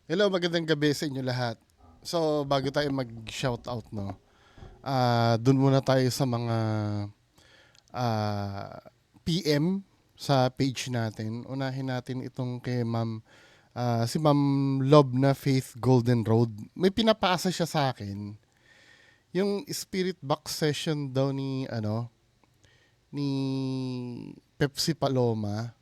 Hello, magandang gabi sa inyo lahat. So, bago tayo mag-shoutout, no? Dun muna tayo sa mga ah, PM sa page natin. Unahin natin itong kay si Ma'am Lob na Faith Golden Road. May pinapasa siya sa akin. Yung spirit box session daw ni Pepsi Paloma.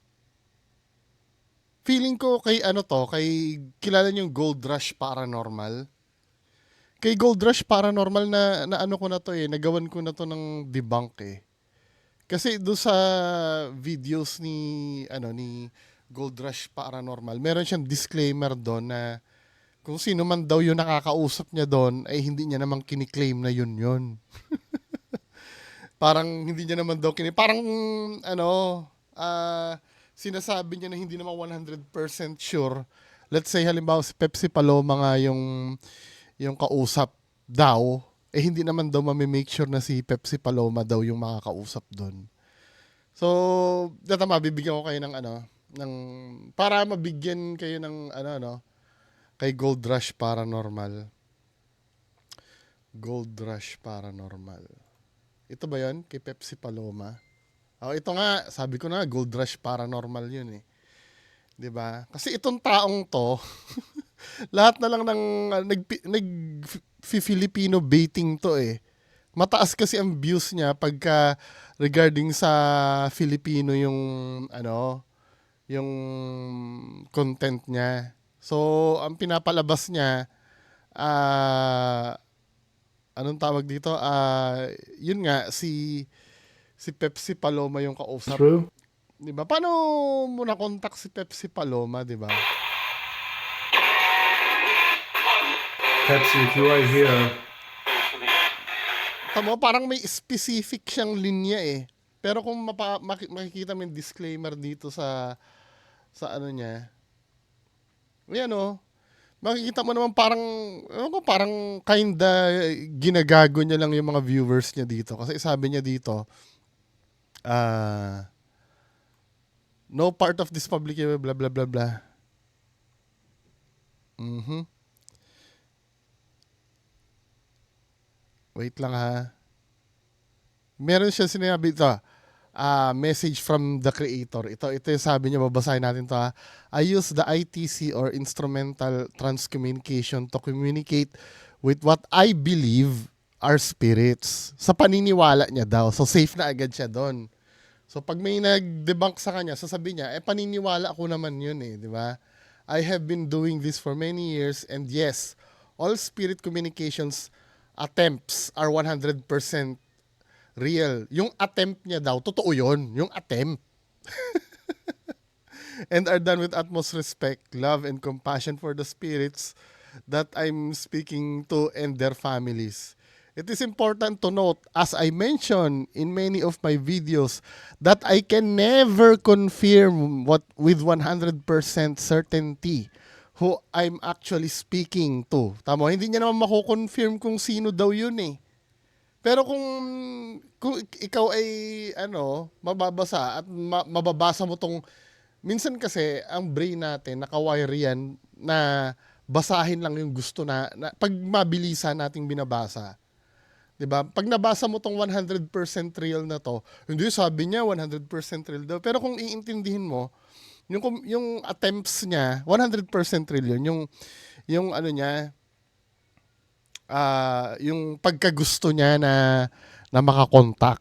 Feeling ko kay kay kilala niyo yung Gold Rush Paranormal. Kay Gold Rush Paranormal na ano ko na to eh, nagawan ko na to ng debunk eh. Kasi do sa videos ni Gold Rush Paranormal, meron siyang disclaimer doon na kung sino man daw yung nakakausap niya doon ay hindi niya naman kiniklaim na yun yun. Parang hindi niya naman daw parang ano, sinasabi niya na hindi naman 100% sure. Let's say halimbawa si Pepsi Paloma nga yung kausap daw, eh hindi naman daw mami-make sure na si Pepsi Paloma daw yung makakausap doon. So, data mabibigyan ko kayo ng para mabigyan kayo ng kay Gold Rush Paranormal. Gold Rush Paranormal. Ito ba 'yon kay Pepsi Paloma? Oh, ito nga, sabi ko na Gold Rush Paranormal 'yun eh. 'Di ba? Kasi itong taong 'to, lahat na lang ng nag Filipino baiting 'to eh. Mataas kasi ang views niya pagka regarding sa Filipino yung content niya. So, ang pinapalabas niya, ah, anong tawag dito? Yun nga, si Pepsi Paloma yung kausap. True. 'Di ba? Paano mo na contact si Pepsi Paloma, 'di ba? Pepsi, if you are here, Tamo, parang may specific siyang linya eh. Pero kung makikita mo yung disclaimer dito sa ano niya, yan oh, makikita mo naman parang, ano ko, parang kinda ginagago niya lang yung mga viewers niya dito. Kasi sabi niya dito, ah, no part of this public, blah, blah, blah, blah. Mhm. Wait lang ha. Meron siya sinabi ito, message from the creator. Ito yung sabi niya, babasahin natin to ha. I use the ITC or instrumental transcommunication to communicate with what I believe are spirits. Sa paniniwala niya daw. So safe na agad siya doon. So pag may nag-debunk sa kanya, sasabihin niya, paniniwala ko naman yun eh, di ba? I have been doing this for many years and yes, all spirit communications attempts are 100% real. Yung attempt niya daw, totoo yun. Yung attempt. And are done with utmost respect, love, and compassion for the spirits that I'm speaking to and their families. It is important to note, as I mentioned in many of my videos, that I can never confirm what with 100% certainty who I'm actually speaking to. Tama, hindi niya naman mako-confirm kung sino daw yun eh. Pero kung ikaw ay mababasa at mababasa mo tong minsan kasi ang brain natin nakawire yan na basahin lang yung gusto na pag mabilisan nating binabasa. 'Di ba? Pag nabasa mo tong 100% real na to, hindi sabi niya 100% real daw. Pero kung iintindihin mo, yung attempts niya, 100% real yun. Yung ano niya, yung pagkagusto niya na makakontak,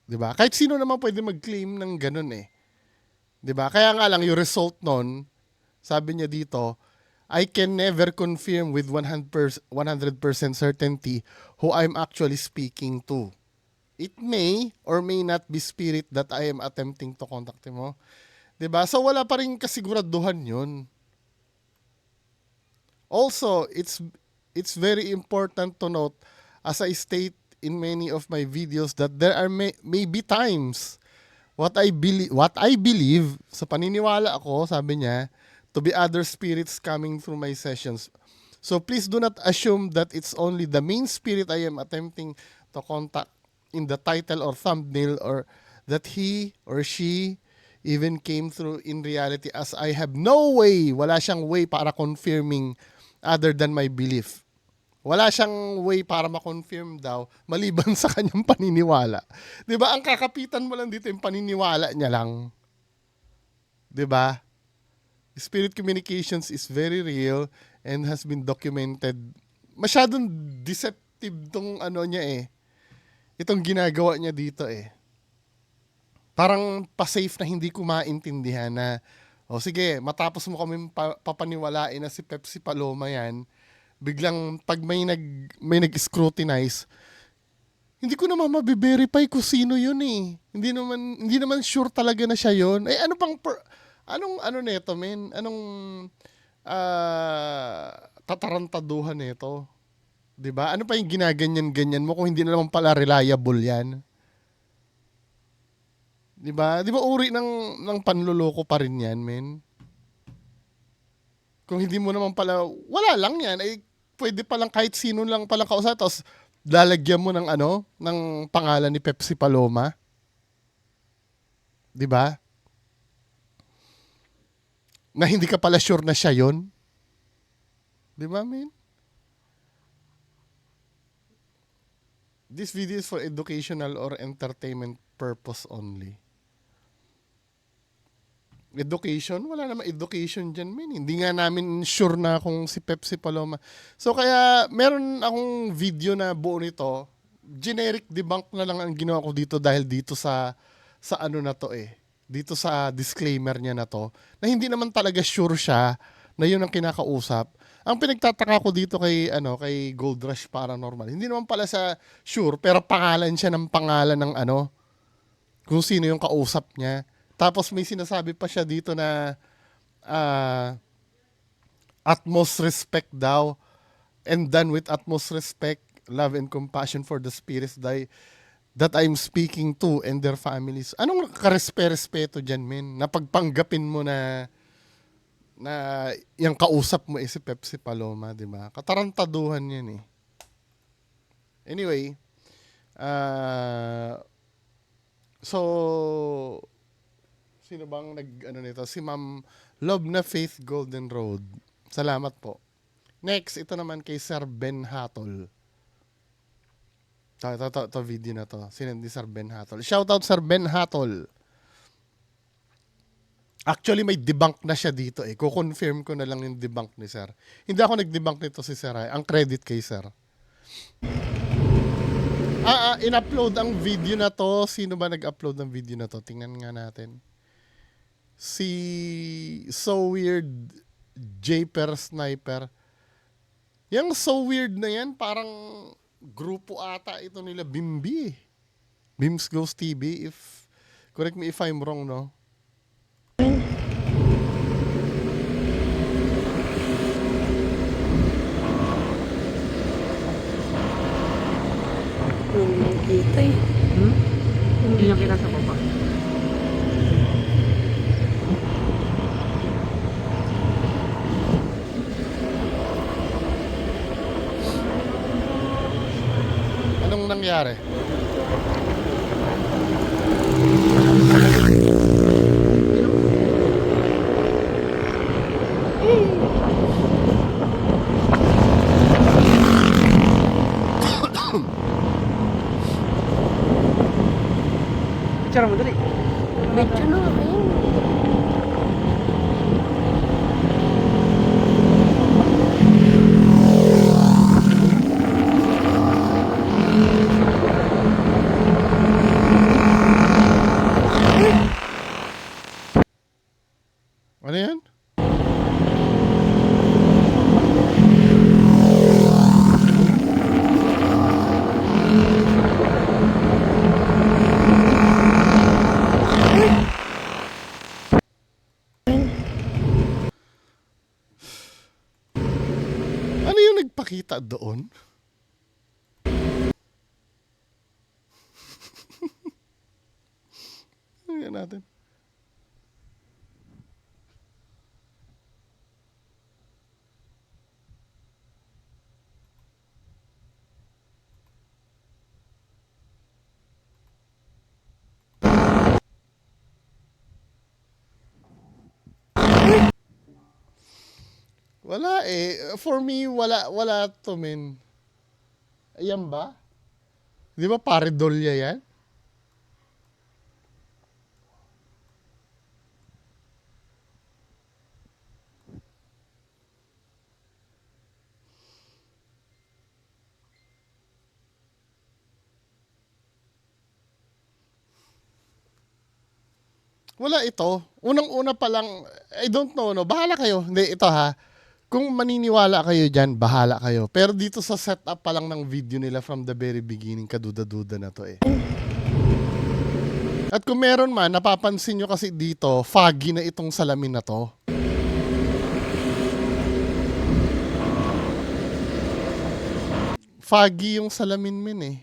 'di ba? Kahit sino naman pwede mag-claim ng ganun eh, 'di ba? Kaya nga lang yung result nun, sabi niya dito, I can never confirm with 100% certainty who I'm actually speaking to. It may or may not be spirit that I am attempting to contact mo. 'Di ba? So wala pa rin kasiguraduhan 'yun. Also, it's very important to note, as I state in many of my videos, that there are maybe times what I believe sa paniniwala ako, sabi niya, to be other spirits coming through my sessions. So please do not assume that it's only the main spirit I am attempting to contact in the title or thumbnail, or that he or she even came through in reality as I have no way, wala siyang way para confirming other than my belief. Wala siyang way para ma-confirm daw maliban sa kanyang paniniwala. 'Di ba? Ang kakapitan mo lang dito yung paniniwala niya lang. 'Di ba? Spirit communications is very real and has been documented. Masyadong deceptive tong ano niya eh. Itong ginagawa niya dito eh. Parang pa-safe na hindi ko maintindihan na, o sige, matapos mo kami papaniwalain na si Pepsi Paloma yan, biglang pag may nag-scrutinize, hindi ko naman mabe-verify kung sino yun eh. Hindi naman sure talaga na siya yun. Eh ano pang anong ano nito, men? Anong tatarantaduhan nito? 'Di ba? Ano pa yung ginaganyan-ganyan mo kung hindi na naman pala reliable 'yan? 'Di ba? 'Di ba uri ng panloloko pa rin 'yan, men? Kung hindi mo naman pala, wala lang 'yan. Ay pwede pa lang kahit sino lang palang kausap tapos lalagyan mo ng ano, ng pangalan ni Pepsi Paloma. 'Di ba? Na hindi ka pala sure na siya 'yon. 'Di ba, men? This video is for educational or entertainment purpose only. Education? Wala namang education dyan, men. Hindi nga namin sure na kung si Pepsi Paloma. So kaya meron akong video na buo nito. Generic debunk na lang ang ginawa ko dito dahil dito sa ano na to eh. Dito sa disclaimer niya na to. Na hindi naman talaga sure siya na yun ang kinakausap. Ang pinagtataka ko dito kay Gold Rush Paranormal. Hindi naman pala sa sure pero pangalan siya ng pangalan ng ano kung sino yung kausap niya. Tapos may sinasabi pa siya dito na utmost respect daw and done with utmost respect, love and compassion for the spirits that I'm speaking to and their families. Anong karespe-respeto dyan, men? Napagpanggapin mo na yung kausap mo si Pepsi Paloma, di ba? Katarantaduhan yan eh. Anyway, so sino bang nag-ano nito? Si Ma'am Love na Faith Golden Road. Salamat po. Next, ito naman kay Sir Ben Hatol. Ito video na to. Sinend ni Sir Ben Hatol. Shoutout Sir Ben Hatol. Actually, may debunk na siya dito eh. Kukonfirm ko na lang yung debunk ni Sir. Hindi ako nag-debunk nito si Sir. Ang credit kay Sir. In-upload ang video na to. Sino ba nag-upload ng video na to? Tingnan nga natin. Si So Weird Japer Sniper. Yung So Weird na yan, parang grupo ata ito nila Bimbi. Bims Ghost TV. Correct me if I'm wrong, no? Dito eh. Hindi niya kita sa baba. Anong nangyari? Cara mo dali. Medyo na ayun. Ano yan? Ano yung nagpakita doon? Tingnan natin. Wala eh. For me, wala to, men. Ayan ba? Di ba paridolya yan? Wala ito. Unang-una pa lang, I don't know, no? Bahala kayo. Hindi, ito ha. Kung maniniwala kayo dyan, bahala kayo. Pero dito sa setup pa lang ng video nila from the very beginning, kaduda-duda na to eh. At kung meron man, napapansin nyo kasi dito, foggy na itong salamin na to. Foggy yung salamin min eh.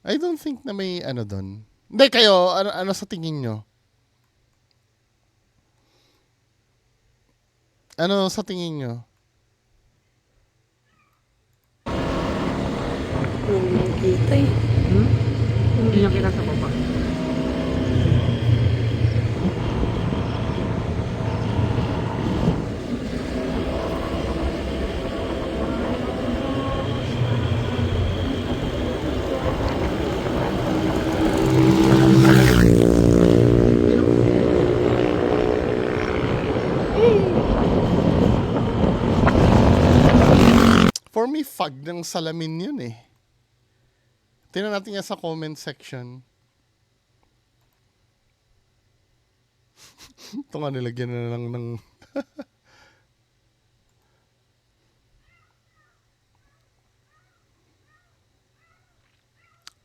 I don't think na may ano doon. Hindi, kayo, ano sa tingin nyo? Ano sa tingin nyo? Hindi nakita eh. Hmm? Hindi niya kita sa baba. For me, fog ng salamin yun eh. Tingnan natin yan sa comment section. Ito nga, nilagyan na lang ng...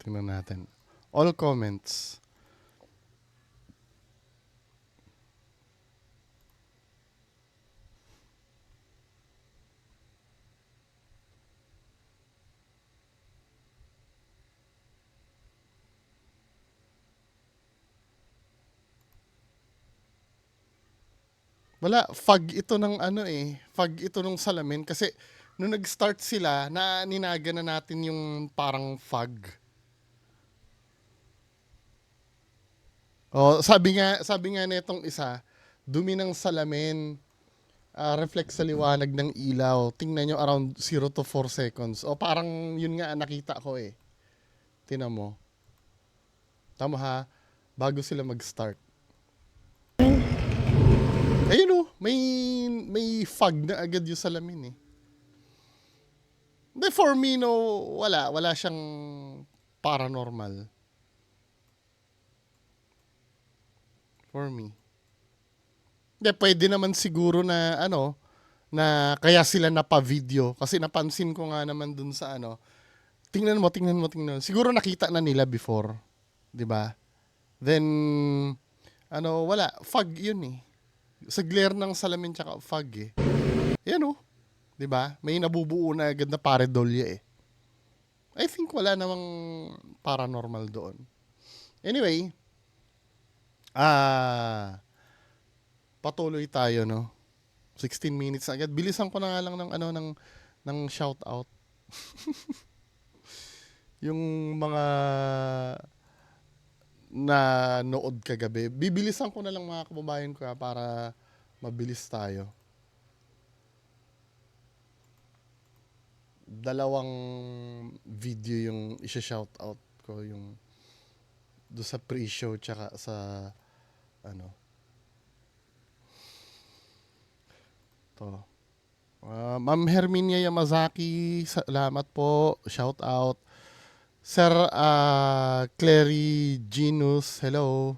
Tingnan natin. All comments. Wala, fog ito ng ano eh. Fog ito ng salamin kasi nung nag-start sila, na ninaga na natin yung parang fog. Oh, sabi nga nitong isa, dumi ng salamin, reflect sa liwanag ng ilaw. Tingnan nyo around 0 to 4 seconds. O parang yun nga nakita ko eh. Tingnan mo. Tama ha, bago sila mag-start. Ayun oh, may fog na agad yung salamin eh. Hindi, for me, no, wala siyang paranormal. For me. Hindi, pwede naman siguro na, na kaya sila napa-video. Kasi napansin ko nga naman dun sa tingnan mo. Siguro nakita na nila before. 'Di ba? Then, wala. Fog yun eh. Sa glare ng salamin tsaka fog eh. Yan oh. 'Di ba? May nabubuo na agad na paredolya eh. I think wala namang paranormal doon. Anyway, patuloy tayo, no? 16 minutes na agad. Bilisan ko na nga lang ng shout out. Yung mga na nood kagabi. Bibilisan ko na lang mga kababayan ko para mabilis tayo. Dalawang video yung isa-shout out ko, yung do sa pre-show tsaka sa to. Ma'am Herminia Yamazaki, salamat po. Shout out. Sir Clary Genus, hello.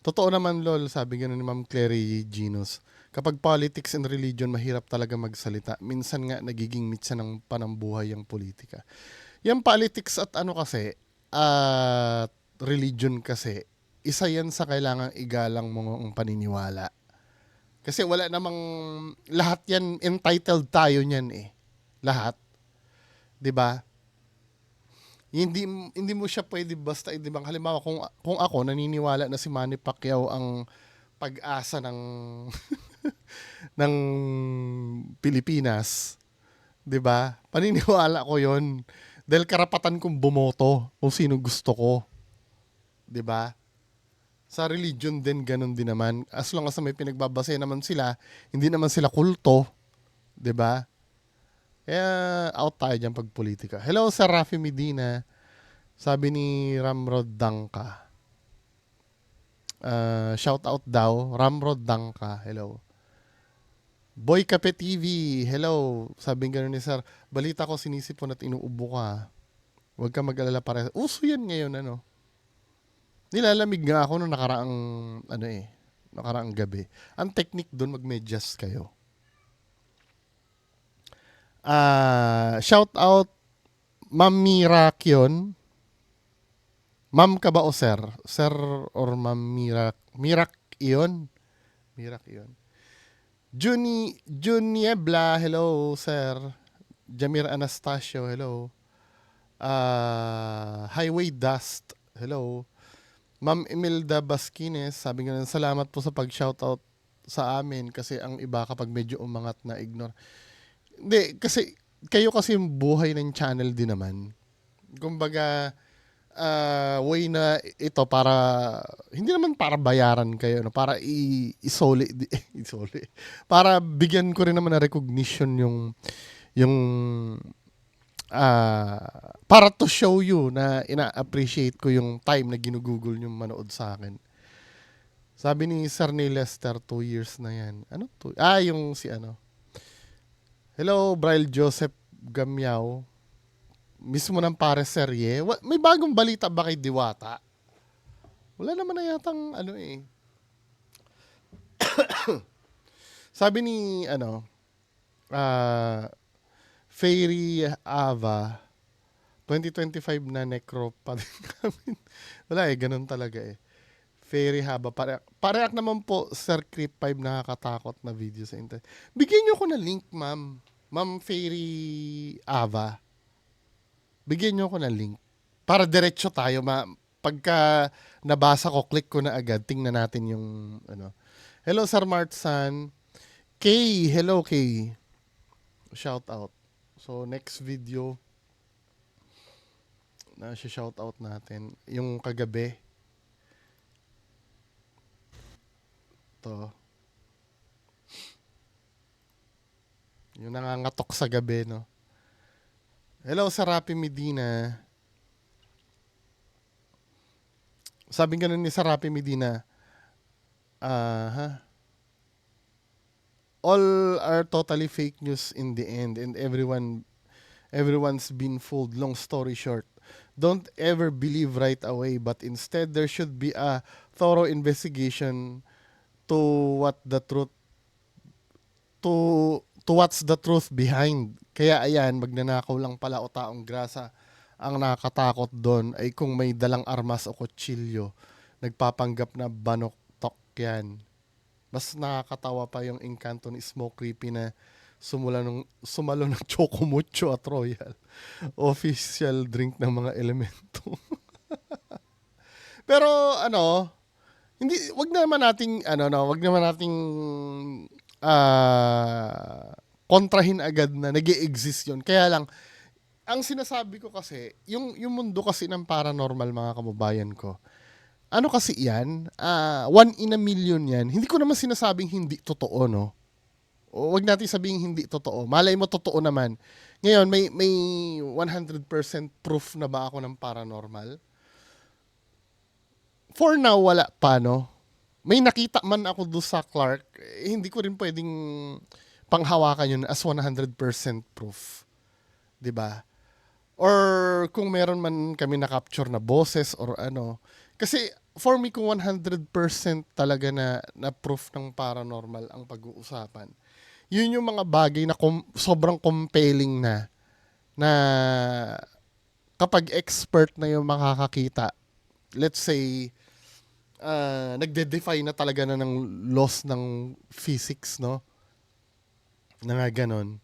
Totoo naman lol, sabi gano'n ni Ma'am Clary Genus. Kapag politics and religion, mahirap talaga magsalita. Minsan nga nagiging mitsa ng panambuhay ang politika. Yung politics at kasi, religion kasi, isa yan sa kailangang igalang mong paniniwala. Kasi wala namang, lahat yan, entitled tayo niyan eh. Lahat. 'Di ba? Hindi mo siya pwede basta, di ba? Halimbawa, kung ako naniniwala na si Manny Pacquiao ang pag-asa ng ng Pilipinas, 'di ba? Paniniwala ko 'yon dahil karapatan kong bumoto kung sino gusto ko, 'di ba? Sa religion din, ganun din naman. As long as may pinagbabase naman sila, hindi naman sila kulto, 'di ba? Kaya out tayo dyan pag politika. Hello, Sir Rafi Medina. Sabi ni Ramrod Dangka. Shout out daw. Ramrod Dangka. Hello. Boy Kape TV. Hello. Sabi gano'n ni Sir. Balita ko sinisipon at inuubo ka. Huwag ka mag-alala para. Uso yan ngayon, ano. Nilalamig nga ako nung nakaraang gabi. Ang technique doon, mag-medyas kayo. Shout out Ma'am Mirakyon. Ma'am ka ba o sir? Sir or Ma'am Mirak iyon? Mirak iyon. Juniebla, hello sir. Jamir Anastasio, hello. Highway Dust, hello. Ma'am Imelda Basquines, sabi nga salamat po sa pag-shoutout sa amin kasi ang iba kapag medyo umangat na ignore. Hindi, kasi kayo kasi yung buhay ng channel din naman. Kumbaga, way na ito para, hindi naman para bayaran kayo, no? Para isoli, isoli. Para bigyan ko rin naman na recognition yung para to show you na ina-appreciate ko yung time na ginugugol yung manood sa akin. Sabi ni Sir ni Lester, 2 years na yan. Ano to? Yung si ano. Hello, Brian Joseph Gamyaw. Mismo ng pare serye. May bagong balita ba kay Diwata? Wala naman na yatang Sabi ni Fairy Ava, 2025 na necro pa din kami. Wala ganun talaga Fairy Haba. Pareak naman po, Sir Creep 5, nakakatakot na video sa internet. Bigyan nyo ko na link, ma'am. Ma'am Fairy Ava. Bigyan nyo ko ng link. Para diretso tayo. Pagka nabasa ko, click ko na agad. Tingnan natin yung Hello, Sir Martsan. Kay, hello Kay. Shout out. So, next video na shout out natin. Yung kagabi. To. Yung nangangatok sa gabi, no? Hello, Sir Rapi Medina. Sabi nga ni Sir Rapi Medina, all are totally fake news in the end and everyone's been fooled. Long story short, don't ever believe right away, but instead there should be a thorough investigation to what's the truth behind. Kaya ayan, magnanakaw lang pala o taong grasa. Ang nakakatakot doon ay kung may dalang armas o kutsilyo, nagpapanggap na banoktok yan. Mas nakakatawa pa yung engkanto ni Smoke Creepy na sumalo ng Chocomucho at Royal. Official drink ng mga elemento. Pero wag naman nating kontrahin agad na nag-e-exist yun. Kaya lang, ang sinasabi ko kasi, yung mundo kasi ng paranormal, mga kababayan ko, ano kasi yan, 1 in a million yan. Hindi ko naman sinasabing hindi totoo, no? O wag natin sabihin hindi totoo. Malay mo totoo naman. Ngayon, may 100% proof na ba ako ng paranormal? For now, wala pa, no? May nakita man ako doon sa Clark, hindi ko rin pwedeng panghawakan yun as 100% proof. 'Di ba? Or kung meron man kami na-capture na boses or Kasi for me, kung 100% talaga na proof ng paranormal ang pag-uusapan, yun yung mga bagay na sobrang compelling na kapag expert na yung makakakita, let's say, nagde-defy na talaga na ng laws ng physics, no? Na nga ganon.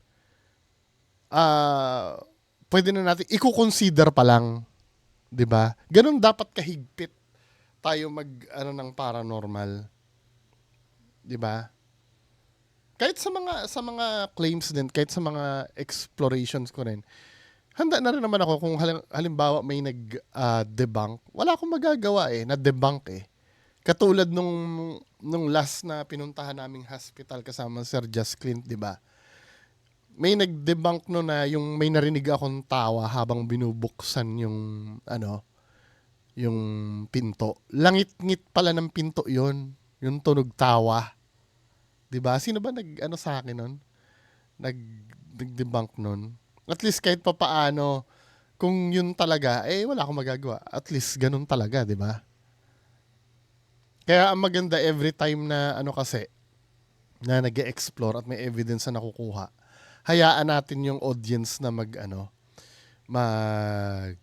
Pwede na natin, i-consider pa lang. 'Di ba? Ganon dapat kahigpit tayo ng paranormal. 'Di ba? Kahit sa mga claims din, kahit sa mga explorations ko rin, handa na rin naman ako kung halimbawa may nag-debunk. Wala akong magagawa na debunk Katulad nung last na pinuntahan naming hospital kasama Sir Just Clint, 'di ba? May nag-debunk no na yung may narinig akong tawa habang binubuksan yung ano, yung pinto. Langit-ngit pala ng pinto 'yon, yung tunog tawa. 'Di ba? Sino ba nag-ano sa akin nun? Nag Nag-debunk nun. At least kahit papaano, kung yun talaga, eh wala akong magagawa. At least ganun talaga, 'di ba? Kaya ang maganda every time na ano kasi, na nag-explore at may evidence na nakukuha, hayaan natin yung audience na magsabi.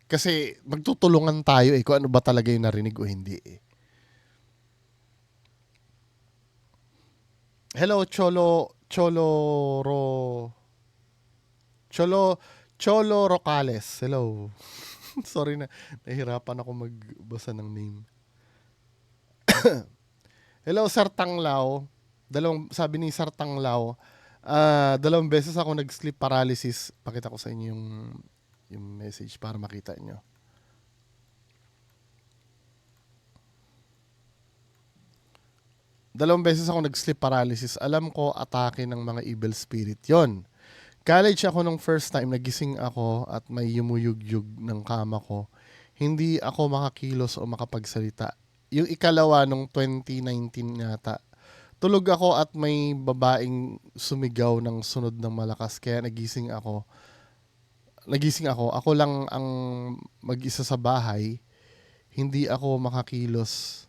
Kasi magtutulungan tayo kung ano ba talaga yung narinig o hindi Hello, Cholo, Cholo Rocales. Hello. Sorry na, nahirapan ako magbasa ng name. Hello, Sir Tanglao. Sabi ni Sir Tanglao, dalawang beses ako nag-sleep paralysis. Pakita ko sa inyo yung message para makita nyo. Dalawang beses ako nag-sleep paralysis. Alam ko, atake ng mga evil spirit yon. College ako nung first time, nagising ako at may yumuyugyug ng kama ko. Hindi ako makakilos o makapagsalita. Yung ikalawa nung 2019 yata, tulog ako at may babaeng sumigaw ng sunod ng malakas kaya nagising ako. Ako lang ang mag-isa sa bahay. Hindi ako makakilos.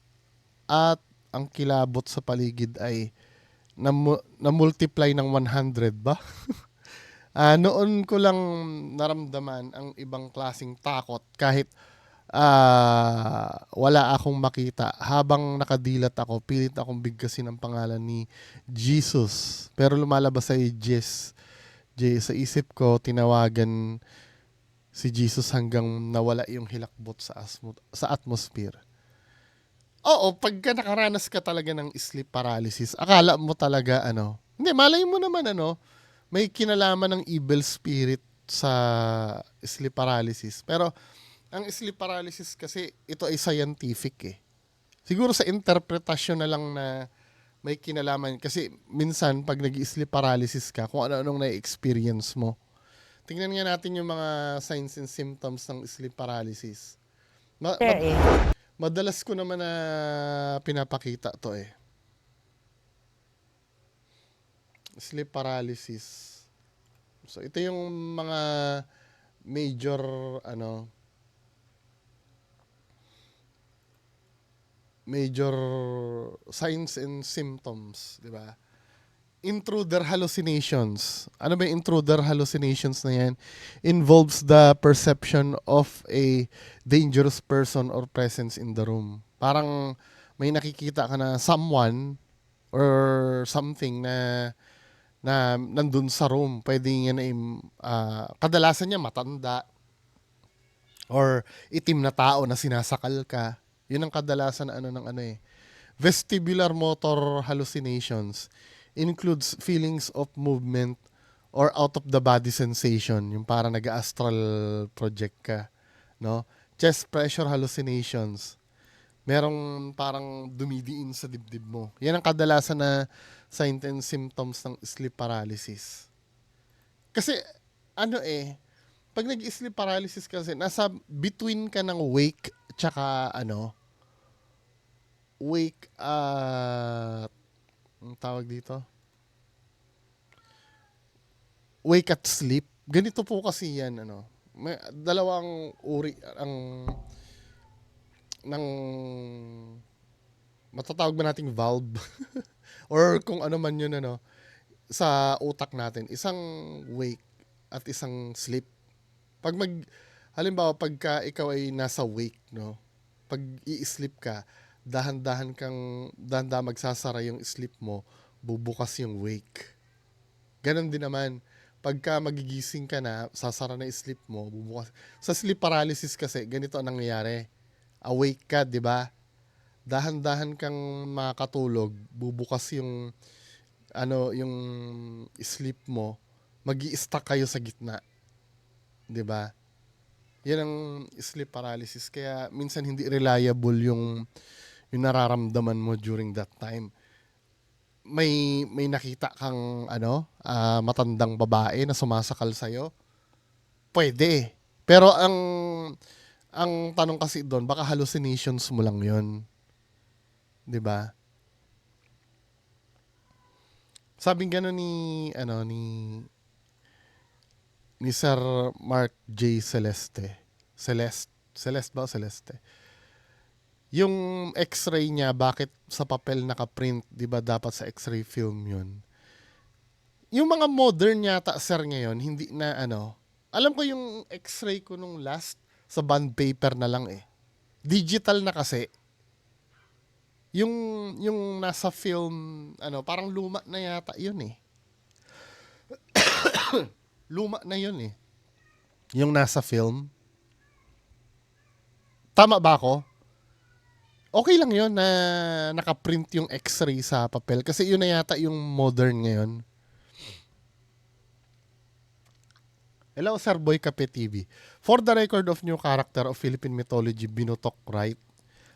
At ang kilabot sa paligid ay na-multiply ng 100 ba? Noon ko lang naramdaman ang ibang klasing takot kahit wala akong makita. Habang nakadilat ako, pilit akong bigkasin ang pangalan ni Jesus. Pero lumalabas ay Jess. Sa isip ko, tinawagan si Jesus hanggang nawala yung hilakbot sa atmosphere. Oo, pagka nakaranas ka talaga ng sleep paralysis, akala mo talaga hindi, malay mo naman may kinalaman ng evil spirit sa sleep paralysis. Pero ang sleep paralysis kasi ito ay scientific Siguro sa interpretasyon na lang na may kinalaman kasi minsan pag nag-sleep paralysis ka, kung ano-anong na-experience mo. Tingnan nga natin yung mga signs and symptoms ng sleep paralysis. Madalas ko naman na pinapakita to Sleep paralysis. So ito yung mga major major signs and symptoms, di ba? Intruder hallucinations. Ano ba yung intruder hallucinations na yan? Involves the perception of a dangerous person or presence in the room. Parang may nakikita ka na someone or something na nandun sa room. Pwede nga na kadalasan niya matanda or itim na tao na sinasakal ka. Yun ang kadalasan Vestibular motor hallucinations includes feelings of movement or out of the body sensation, yung parang nag-astral project ka, no? Chest pressure hallucinations. Merong parang dumidiin sa dibdib mo. Yan ang kadalasan na signs and symptoms ng sleep paralysis. Kasi pag nag-sleep paralysis kasi nasa between ka ng wake tsaka wake ang tawag dito? Wake at sleep. Ganito po kasi yan, May dalawang uri ng matatawag ba nating valve? Or kung ano man yun, sa utak natin. Isang wake at isang sleep. Halimbawa, pagka ikaw ay nasa wake, pag i-sleep ka, dahan-dahan magsasara yung sleep mo, bubukas yung wake. Ganon din naman, pagka magigising ka na, sasara na yung sleep mo, bubukas. Sa sleep paralysis kasi, ganito ang nangyayari. Awake ka, di ba? Dahan-dahan kang makatulog, bubukas yung yung sleep mo, magi-stuck kayo sa gitna. 'Di ba? Yan ang sleep paralysis. Kaya minsan hindi reliable yung nararamdaman mo during that time. May nakita kang matandang babae na sumasakal sa'yo? Pwede. Pero ang tanong kasi doon, baka hallucinations mo lang 'yon, 'di ba? Sabing gano'n ni Sir Mark J. Celeste ba o Celeste? Yung X-ray niya, bakit sa papel nakaprint, 'di ba dapat sa X-ray film 'yun? Yung mga modern yata sir ngayon, hindi na alam ko yung X-ray ko nung last sa bond paper na lang eh. Digital na kasi. Yung nasa film, parang luma na yata yun eh. Luma na yun eh. Yung nasa film. Tama ba ako? Okay lang yun na nakaprint yung X-ray sa papel. Kasi yun na yata yung modern ngayon. Hello, Sir Boy Kape TV. For the record of new character of Philippine mythology, Binutok, right?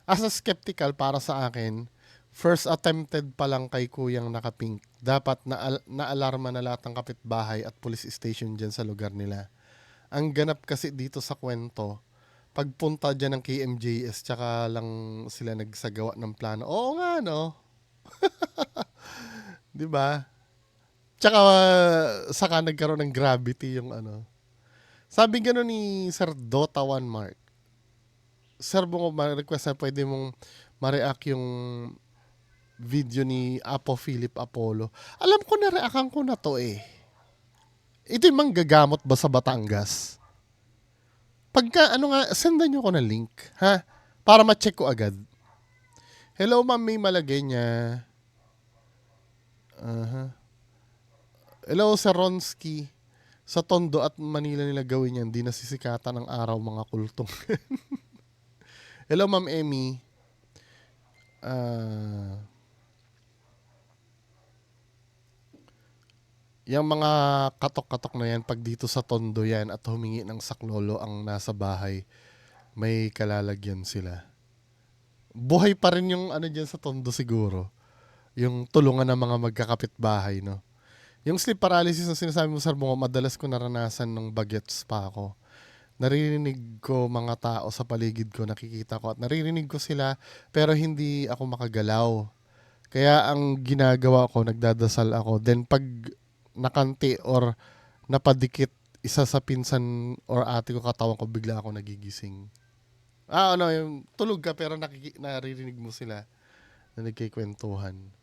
As a skeptical para sa akin, first attempted pa lang kay Kuyang Nakapink. Dapat na-alarma na lahat ng kapitbahay at police station dyan sa lugar nila. Ang ganap kasi dito sa kwento, pagpunta dyan ng KMJS, tsaka lang sila nagsagawa ng plano. Oo nga, no? Diba? Tsaka saka nagkaroon ng gravity yung Sabi gano'n ni Sir Dota 1 Mark. Sir, mo ma-request na pwede mong ma-react yung video ni Apo Philip Apollo. Alam ko na-reactan ko na to eh. Ito yung manggagamot ba sa Batangas? Pagka, sendan nyo ko na link, ha? Para ma-check ko agad. Hello, Ma'am May Malagenya. Hello, Sir Ronsky. Sa Tondo at Manila nila gawin yan, di nasisikatan ng araw mga kultong. Hello, Ma'am Emmy. Yung mga katok-katok na yan, pag dito sa Tondo yan at humingi ng saklolo ang nasa bahay, may kalalagyan sila. Buhay pa rin yung dyan sa Tondo siguro. Yung tulungan ng mga magkakapit-bahay, no? Yung sleep paralysis na sinasabi mo, Sir Bungo, madalas ko naranasan nung bagets pa ako. Naririnig ko mga tao sa paligid ko, nakikita ko at naririnig ko sila pero hindi ako makagalaw. Kaya ang ginagawa ko, nagdadasal ako. Then pag nakanti or napadikit isa sa pinsan or ate ko katawan ko, bigla ako nagigising. Yung tulog ka pero naririnig mo sila na nagkikwentuhan.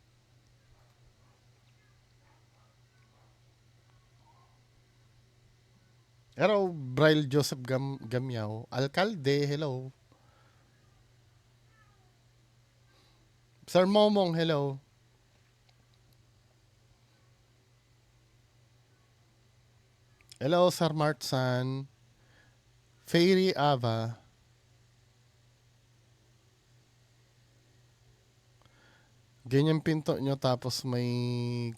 Hello, Braille Joseph Gamyaw. Alcalde, hello. Sir Momong, hello. Hello, Sir Martsan. Fairy Ava. Ganyan pinto nyo tapos may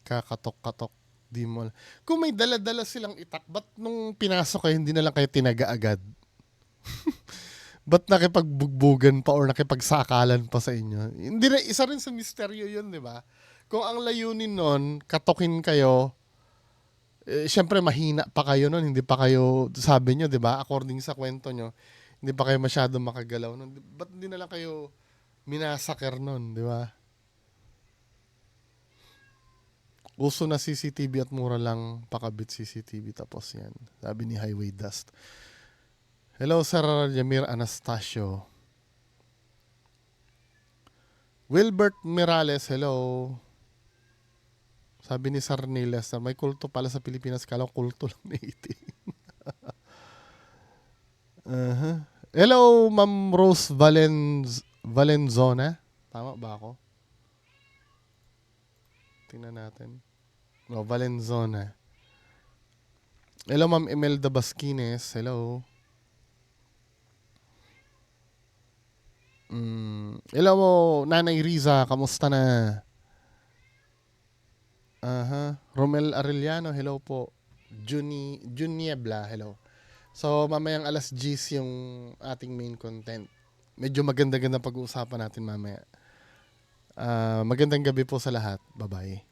kakatok-katok. Di mo. Kung may dala-dala silang itak, ba't nung pinasok kayo, hindi na lang kayo tinaga agad? Ba't nakipagbugbugan pa or nakipagsakalan pa sa inyo? Hindi na, isa rin sa misteryo yun, di ba? Kung ang layunin nun, katokin kayo, syempre mahina pa kayo nun, hindi pa kayo, sabi nyo, di ba? According sa kwento nyo, hindi pa kayo masyado makagalaw nun. Ba't hindi na lang kayo minasaker nun, di ba? Uso na CCTV at mura lang pakabit CCTV tapos yan. Sabi ni Highway Dust. Hello, Sir Yamir Anastasio. Wilbert Mirales, hello. Sabi ni Sir Niles na may kulto pala sa Pilipinas. Kala ko kulto lang na 80. Hello, Ma'am Rose Valenzona. Tama ba ako? Tingnan natin. No, Valenzona. Hello, Ma'am Imelda Basquines. Hello. Hello, Nanay Riza. Kamusta na? Romel Arellano. Hello po. Juniebla. Hello. So, mamayang alas 10 yung ating main content. Medyo maganda-ganda pag-uusapan natin mamaya. Magandang gabi po sa lahat. Bye-bye.